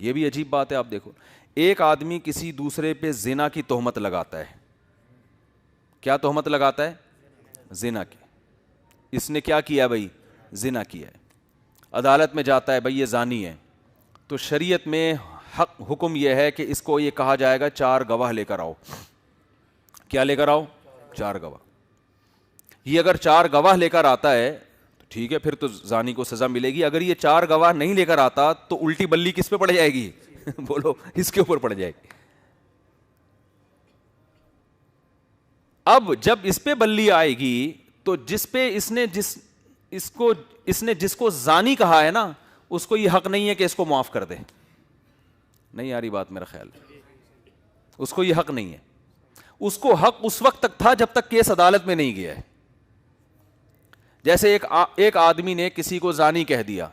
یہ بھی عجیب بات ہے. آپ دیکھو, ایک آدمی کسی دوسرے پہ زنا کی تہمت لگاتا ہے. کیا تہمت لگاتا ہے؟ زنا کی. اس نے کیا کیا بھائی؟ زنا کیا ہے. عدالت میں جاتا ہے, بھائی یہ زانی ہے. تو شریعت میں حکم یہ ہے کہ اس کو یہ کہا جائے گا 4 گواہ لے کر آؤ. کیا لے کر آؤ؟ 4 گواہ. یہ اگر 4 گواہ لے کر آتا ہے تو ٹھیک ہے, پھر تو زانی کو سزا ملے گی. اگر یہ 4 گواہ نہیں لے کر آتا تو الٹی بلی کس پہ پڑ جائے گی؟ بولو, اس کے اوپر پڑ جائے گی. اب جب اس پہ بلی آئے گی تو جس پہ جس کو زانی کہا ہے نا, اس کو یہ حق نہیں ہے کہ اس کو معاف کر دے. نہیں آ رہی بات میرا خیال ہے, اس کو یہ حق نہیں ہے. اس کو حق اس وقت تک تھا جب تک کیس عدالت میں نہیں گیا ہے. جیسے ایک آدمی نے کسی کو زانی کہہ دیا,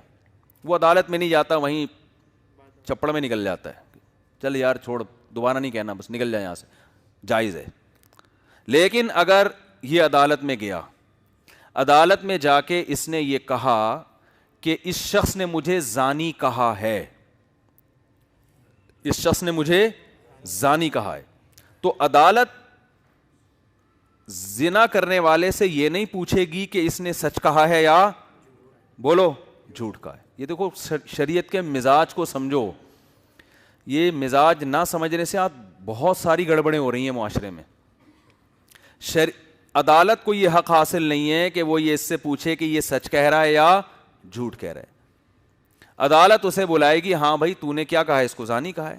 وہ عدالت میں نہیں جاتا, وہیں چپڑ میں نکل جاتا ہے, چل یار چھوڑ, دوبارہ نہیں کہنا, بس نکل جائے یہاں سے, جائز ہے. لیکن اگر یہ عدالت میں گیا, عدالت میں جا کے اس نے یہ کہا کہ اس شخص نے مجھے زانی کہا ہے, اس شخص نے مجھے زانی کہا ہے, تو عدالت زنا کرنے والے سے یہ نہیں پوچھے گی کہ اس نے سچ کہا ہے یا بولو جھوٹ کہا ہے. یہ دیکھو شریعت کے مزاج کو سمجھو. یہ مزاج نہ سمجھنے سے آپ بہت ساری گڑبڑیں ہو رہی ہیں معاشرے میں. عدالت کو یہ حق حاصل نہیں ہے کہ وہ یہ اس سے پوچھے کہ یہ سچ کہہ رہا ہے یا جھوٹ کہہ رہا ہے. عدالت اسے بلائے گی, ہاں بھائی تو نے کیا کہا ہے, اس کو زانی کہا ہے.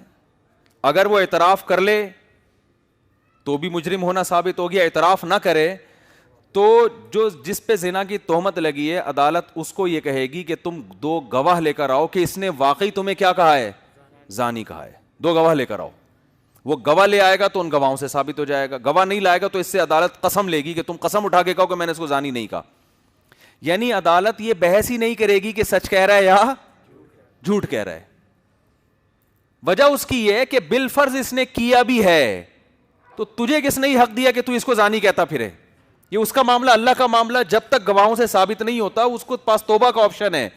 اگر وہ اعتراف کر لے تو بھی مجرم ہونا ثابت ہو گیا, اعتراف نہ کرے تو جس پہ زنا کی تہمت لگی ہے, عدالت اس کو یہ کہے گی کہ تم 2 گواہ لے کر آؤ کہ اس نے واقعی تمہیں کیا کہا ہے, زانی کہا ہے. 2 گواہ لے کر آؤ. وہ گواہ لے آئے گا تو ان گواہوں سے ثابت ہو جائے گا. گواہ نہیں لائے گا تو اس سے عدالت قسم لے گی کہ تم قسم اٹھا کے کہو کہ میں نے اس کو زانی نہیں کہا. یعنی عدالت یہ بحث ہی نہیں کرے گی کہ سچ کہہ رہا ہے یا جھوٹ کہہ رہا ہے. وجہ اس کی یہ ہے کہ بالفرض اس نے کیا بھی ہے, تو تجھے کس نے حق دیا کہ تو اس کو زانی کہتا پھرے؟ یہ اس کا معاملہ, اللہ کا معاملہ. جب تک گواہوں سے ثابت نہیں ہوتا اس کو پاس توبہ کا آپشن ہے.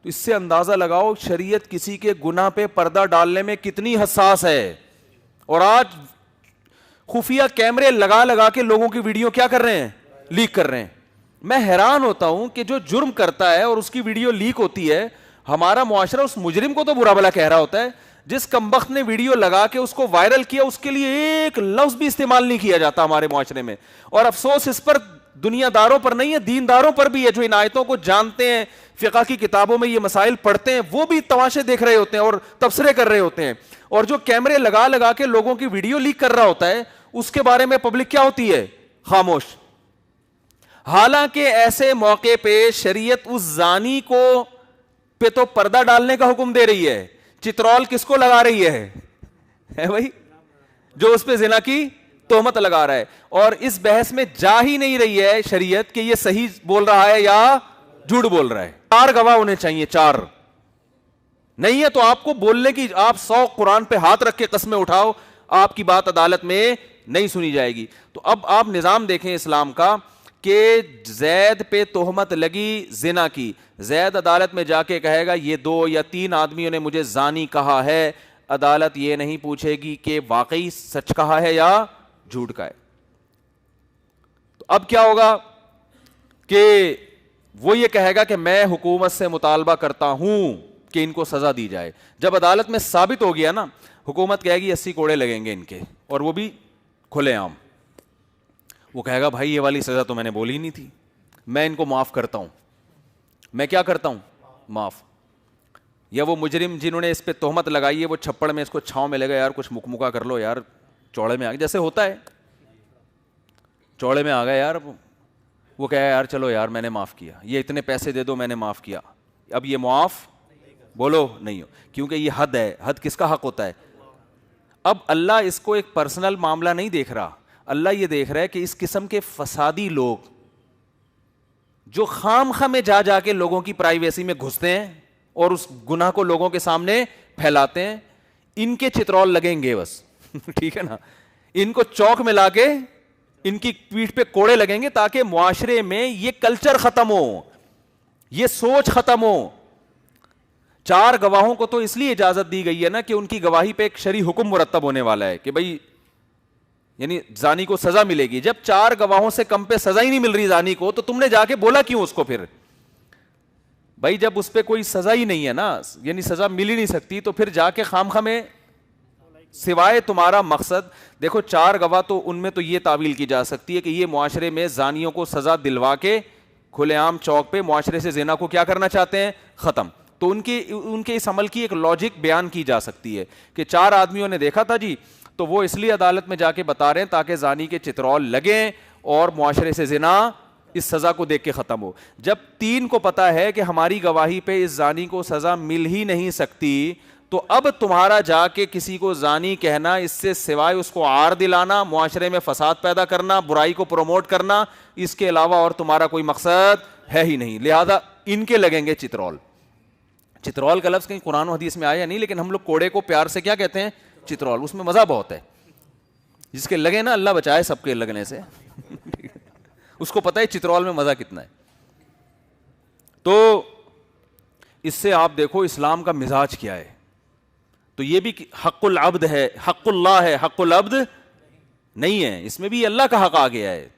تو اس سے اندازہ لگاؤ شریعت کسی کے گناہ پہ پردہ ڈالنے میں کتنی حساس ہے. اور آج خفیہ کیمرے لگا لگا کے لوگوں کی ویڈیو کیا کر رہے ہیں, لیک کر رہے ہیں. میں حیران ہوتا ہوں کہ جو جرم کرتا ہے اور اس کی ویڈیو لیک ہوتی ہے, ہمارا معاشرہ اس مجرم کو تو برا بھلا کہہ رہا ہوتا ہے. جس کمبخت نے ویڈیو لگا کے اس کو وائرل کیا, اس کے لیے ایک لفظ بھی استعمال نہیں کیا جاتا ہمارے معاشرے میں. اور افسوس اس پر دنیا داروں پر نہیں ہے, دینداروں پر بھی ہے, جو ان آیتوں کو جانتے ہیں, فقہ کی کتابوں میں یہ مسائل پڑھتے ہیں, وہ بھی تماشے دیکھ رہے ہوتے ہیں اور تبصرے کر رہے ہوتے ہیں. اور جو کیمرے لگا لگا کے لوگوں کی ویڈیو لیک کر رہا ہوتا ہے, اس کے بارے میں پبلک کیا ہوتی ہے, خاموش. حالانکہ ایسے موقع پہ شریعت اس زانی کو پہ تو پردہ ڈالنے کا حکم دے رہی ہے. چترول کس کو لگا رہی ہے بھائی؟ جو اس پہ زنا کی تہمت لگا رہا ہے. اور اس بحث میں جا ہی نہیں رہی ہے شریعت کہ یہ صحیح بول رہا ہے یا جھوٹ بول رہا ہے. 4 گواہ ہونے چاہیے, 4 نہیں ہے تو آپ کو بولنے کی, آپ 100 قرآن پہ ہاتھ رکھ کے قسمیں اٹھاؤ, آپ کی بات عدالت میں نہیں سنی جائے گی. تو اب آپ نظام دیکھیں اسلام کا کہ زید پہ تہمت لگی زنا کی, زید عدالت میں جا کے کہے گا یہ 2 یا 3 آدمیوں نے مجھے زانی کہا ہے. عدالت یہ نہیں پوچھے گی کہ واقعی سچ کہا ہے یا جھوٹ کہا ہے. تو اب کیا ہوگا کہ وہ یہ کہے گا کہ میں حکومت سے مطالبہ کرتا ہوں کہ ان کو سزا دی جائے. جب عدالت میں ثابت ہو گیا نا, حکومت کہے گی 80 کوڑے لگیں گے ان کے, اور وہ بھی کھلے عام. وہ کہے گا بھائی یہ والی سزا تو میں نے بولی نہیں تھی, میں ان کو معاف کرتا ہوں. میں کیا کرتا ہوں, معاف. یا وہ مجرم جنہوں نے اس پہ تہمت لگائی ہے, وہ چھپڑ میں اس کو چھاؤں میں لگا, یار کچھ مکمکا کر لو یار, چوڑے میں آ گئے, جیسے ہوتا ہے چوڑے میں آ گئے یار. وہ کہے یار چلو یار میں نے معاف کیا, یہ اتنے پیسے دے دو میں نے معاف کیا. اب یہ معاف بولو نہیں ہو, کیونکہ یہ حد ہے. حد کس کا حق ہوتا ہے؟ اب اللہ اس کو ایک پرسنل معاملہ نہیں دیکھ رہا, اللہ یہ دیکھ رہا ہے کہ اس قسم کے فسادی لوگ جو خام خواہ میں جا جا کے لوگوں کی پرائیویسی میں گھستے ہیں اور اس گناہ کو لوگوں کے سامنے پھیلاتے ہیں, ان کے چترول لگیں گے بس. ٹھیک ہے نا, ان کو چوک میں لا کے ان کی پیٹھ پہ کوڑے لگیں گے تاکہ معاشرے میں یہ کلچر ختم ہو, یہ سوچ ختم ہو. 4 گواہوں کو تو اس لیے اجازت دی گئی ہے نا کہ ان کی گواہی پہ ایک شرعی حکم مرتب ہونے والا ہے کہ بھائی یعنی زانی کو سزا ملے گی. جب 4 گواہوں سے کم پہ سزا ہی نہیں مل رہی زانی کو, تو تم نے جا کے بولا کیوں اس کو پھر؟ بھائی جب اس پہ کوئی سزا ہی نہیں ہے نا, یعنی سزا مل ہی نہیں سکتی, تو پھر جا کے خام خامے سوائے تمہارا مقصد. دیکھو 4 گواہ تو ان میں تو یہ تعویل کی جا سکتی ہے کہ یہ معاشرے میں زانیوں کو سزا دلوا کے کھلے عام چوک پہ معاشرے سے زنا کو کیا کرنا چاہتے ہیں, ختم. تو ان کے اس عمل کی ایک لاجک بیان کی جا سکتی ہے کہ 4 آدمیوں نے دیکھا تھا جی, تو وہ اس لیے عدالت میں جا کے بتا رہے ہیں تاکہ زانی کے چترول لگیں اور معاشرے سے زنا اس سزا کو دیکھ کے ختم ہو. جب 3 کو پتا ہے کہ ہماری گواہی پہ اس زانی کو سزا مل ہی نہیں سکتی, تو اب تمہارا جا کے کسی کو زانی کہنا, اس سے سوائے اس کو عار دلانا, معاشرے میں فساد پیدا کرنا, برائی کو پروموٹ کرنا, اس کے علاوہ اور تمہارا کوئی مقصد ہے ہی نہیں. لہذا ان کے لگیں گے چترول. چترول کا لفظ کہیں قرآن و حدیث میں آیا نہیں, لیکن ہم لوگ کوڑے کو پیار سے کیا کہتے ہیں, چترول. اس میں مزہ بہت ہے, جس کے لگے نا اللہ بچائے سب کے لگنے سے اس کو پتہ ہے چترول میں مزہ کتنا ہے. تو اس سے آپ دیکھو اسلام کا مزاج کیا ہے. تو یہ بھی حق العبد ہے, حق اللہ ہے, حق العبد نہیں ہے. اس میں بھی اللہ کا حق آ گیا ہے.